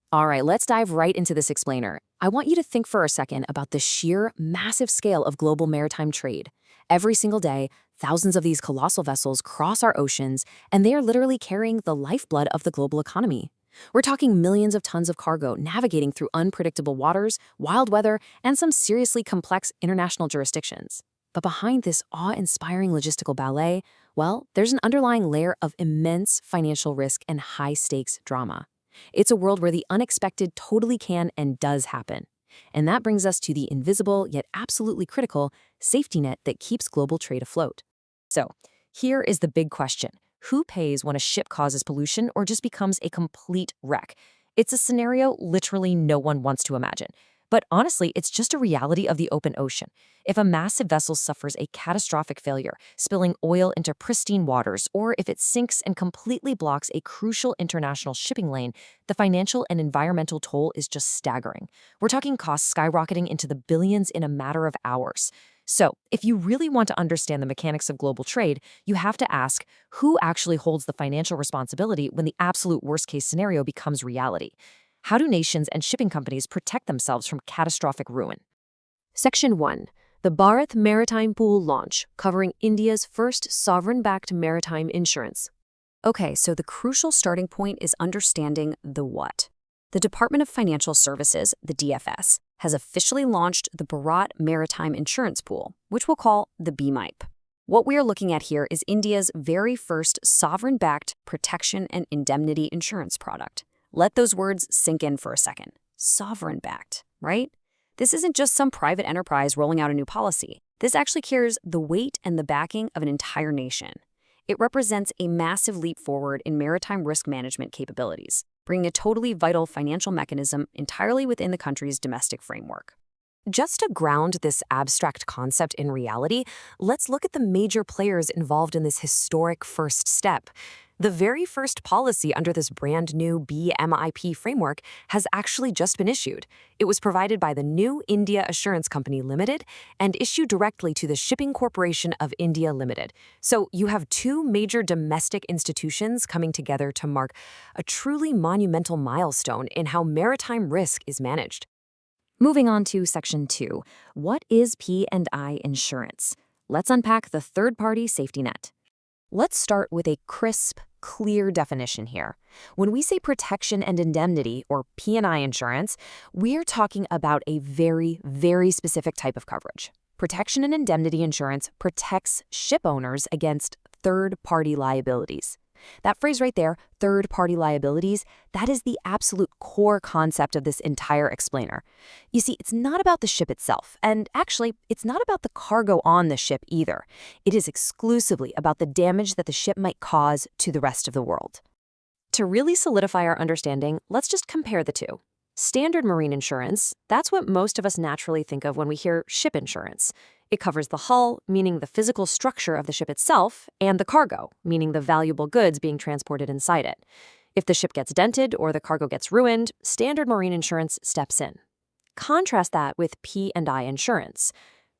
All right, let's dive right into this explainer. I want you to think for a second about the sheer, massive scale of global maritime trade. Every single day, thousands of these colossal vessels cross our oceans, and they are literally carrying the lifeblood of the global economy. We're talking millions of tons of cargo navigating through unpredictable waters, wild weather, and some seriously complex international jurisdictions. But behind this awe-inspiring logistical ballet, well, there's an underlying layer of immense financial risk and high-stakes drama. It's a world where the unexpected totally can and does happen. And that brings us to the invisible yet absolutely critical safety net that keeps global trade afloat. So, here is the big question. Who pays when a ship causes pollution or just becomes a complete wreck? It's a scenario literally no one wants to imagine. But honestly, it's just a reality of the open ocean. If a massive vessel suffers a catastrophic failure, spilling oil into pristine waters, or if it sinks and completely blocks a crucial international shipping lane, the financial and environmental toll is just staggering. We're talking costs skyrocketing into the billions in a matter of hours. So, if you really want to understand the mechanics of global trade, you have to ask, who actually holds the financial responsibility when the absolute worst-case scenario becomes reality? How do nations and shipping companies protect themselves from catastrophic ruin? Section 1. The Bharat Maritime Pool launch, covering India's first sovereign-backed maritime insurance. Okay, so the crucial starting point is understanding the what. The Department of Financial Services, the DFS, has officially launched the Bharat Maritime Insurance Pool, which we'll call the BMIP. What we are looking at here is India's very first sovereign-backed protection and indemnity insurance product. Let those words sink in for a second. Sovereign-backed, right? This isn't just some private enterprise rolling out a new policy. This actually carries the weight and the backing of an entire nation. It represents a massive leap forward in maritime risk management capabilities, bringing a totally vital financial mechanism entirely within the country's domestic framework. Just to ground this abstract concept in reality, let's look at the major players involved in this historic first step. The very first policy under this brand new BMIP framework has actually just been issued. It was provided by the New India Assurance Company Limited and issued directly to the Shipping Corporation of India Limited. So you have two major domestic institutions coming together to mark a truly monumental milestone in how maritime risk is managed. Moving on to Section 2. What is P&I insurance? Let's unpack the third-party safety net. Let's start with a crisp, clear definition here. When we say protection and indemnity, or P&I insurance, we're talking about a very, very specific type of coverage. Protection and indemnity insurance protects ship owners against third-party liabilities. That phrase right there, third-party liabilities, that is the absolute core concept of this entire explainer. You see, it's not about the ship itself, and actually, it's not about the cargo on the ship either. It is exclusively about the damage that the ship might cause to the rest of the world. To really solidify our understanding, let's just compare the two. Standard marine insurance, that's what most of us naturally think of when we hear ship insurance. It covers the hull, meaning the physical structure of the ship itself, and the cargo, meaning the valuable goods being transported inside it. If the ship gets dented or the cargo gets ruined, standard marine insurance steps in. Contrast that with P&I insurance.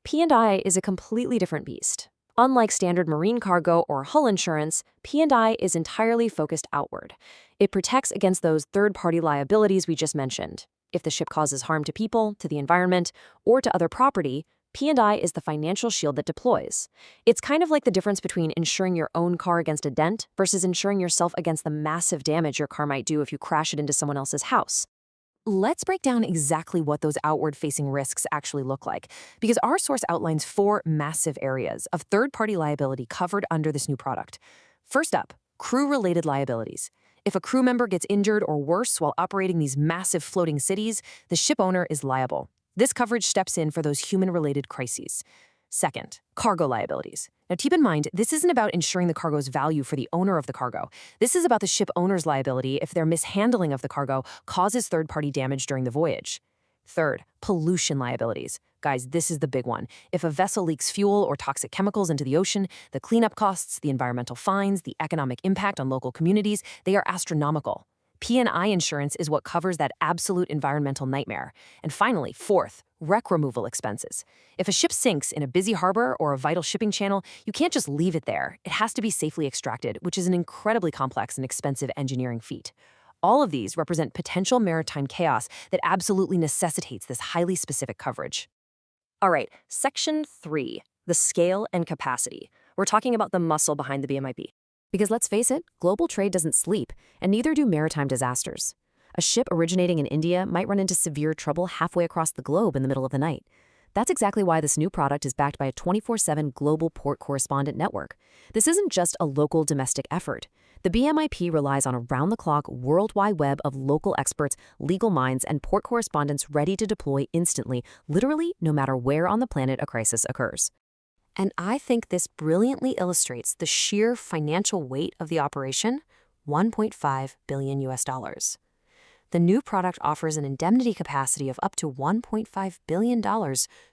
P&I is a completely different beast. Unlike standard marine cargo or hull insurance, P&I is entirely focused outward. It protects against those third-party liabilities we just mentioned. If the ship causes harm to people, to the environment, or to other property, P&I is the financial shield that deploys. It's kind of like the difference between insuring your own car against a dent versus insuring yourself against the massive damage your car might do if you crash it into someone else's house. Let's break down exactly what those outward-facing risks actually look like, because our source outlines 4 massive areas of third-party liability covered under this new product. First up, crew-related liabilities. If a crew member gets injured or worse while operating these massive floating cities, the ship owner is liable. This coverage steps in for those human-related crises. Second, cargo liabilities. Now keep in mind, this isn't about ensuring the cargo's value for the owner of the cargo. This is about the ship owner's liability if their mishandling of the cargo causes third-party damage during the voyage. Third, pollution liabilities. Guys, this is the big one. If a vessel leaks fuel or toxic chemicals into the ocean, the cleanup costs, the environmental fines, the economic impact on local communities, they are astronomical. P&I insurance is what covers that absolute environmental nightmare. And finally, fourth, wreck removal expenses. If a ship sinks in a busy harbor or a vital shipping channel, you can't just leave it there. It has to be safely extracted, which is an incredibly complex and expensive engineering feat. All of these represent potential maritime chaos that absolutely necessitates this highly specific coverage. All right, Section 3, the scale and capacity. We're talking about the muscle behind the BMIP. Because let's face it, global trade doesn't sleep, and neither do maritime disasters. A ship originating in India might run into severe trouble halfway across the globe in the middle of the night. That's exactly why this new product is backed by a 24/7 global port correspondent network. This isn't just a local domestic effort. The BMIP relies on a round-the-clock worldwide web of local experts, legal minds, and port correspondents ready to deploy instantly, literally no matter where on the planet a crisis occurs. And I think this brilliantly illustrates the sheer financial weight of the operation, $1.5 billion US. The new product offers an indemnity capacity of up to $1.5 billion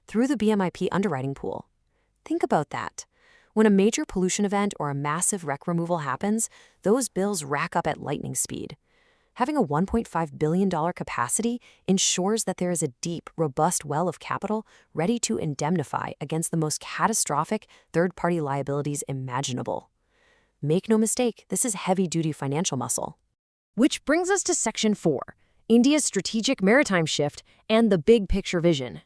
through the BMIP underwriting pool. Think about that. When a major pollution event or a massive wreck removal happens, those bills rack up at lightning speed. Having a $1.5 billion capacity ensures that there is a deep, robust well of capital ready to indemnify against the most catastrophic third-party liabilities imaginable. Make no mistake, this is heavy-duty financial muscle. Which brings us to Section 4, India's strategic maritime shift and the big picture vision.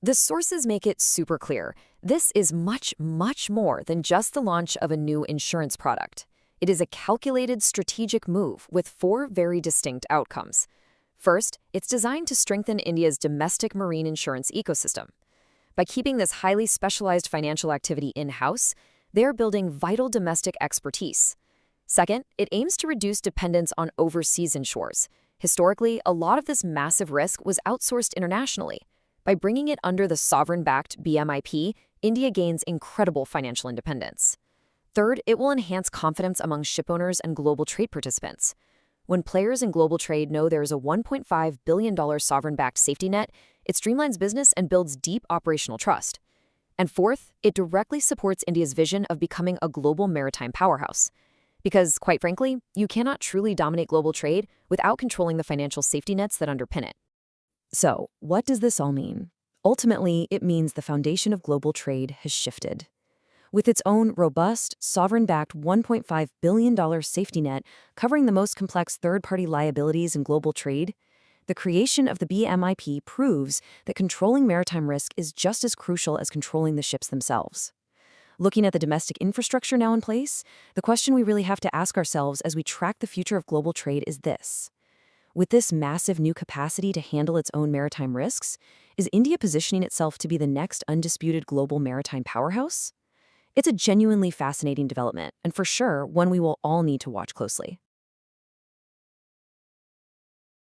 The sources make it super clear. This is much, much more than just the launch of a new insurance product. It is a calculated strategic move with 4 very distinct outcomes. First, it's designed to strengthen India's domestic marine insurance ecosystem. By keeping this highly specialized financial activity in-house, they're building vital domestic expertise. Second, it aims to reduce dependence on overseas insurers. Historically, a lot of this massive risk was outsourced internationally. By bringing it under the sovereign-backed BMIP, India gains incredible financial independence. Third, it will enhance confidence among shipowners and global trade participants. When players in global trade know there is a $1.5 billion sovereign-backed safety net, it streamlines business and builds deep operational trust. And fourth, it directly supports India's vision of becoming a global maritime powerhouse. Because, quite frankly, you cannot truly dominate global trade without controlling the financial safety nets that underpin it. So, what does this all mean? Ultimately, it means the foundation of global trade has shifted. With its own robust, sovereign-backed $1.5 billion safety net covering the most complex third-party liabilities in global trade, the creation of the BMIP proves that controlling maritime risk is just as crucial as controlling the ships themselves. Looking at the domestic infrastructure now in place, the question we really have to ask ourselves as we track the future of global trade is this. With this massive new capacity to handle its own maritime risks, is India positioning itself to be the next undisputed global maritime powerhouse? It's a genuinely fascinating development, and for sure, one we will all need to watch closely.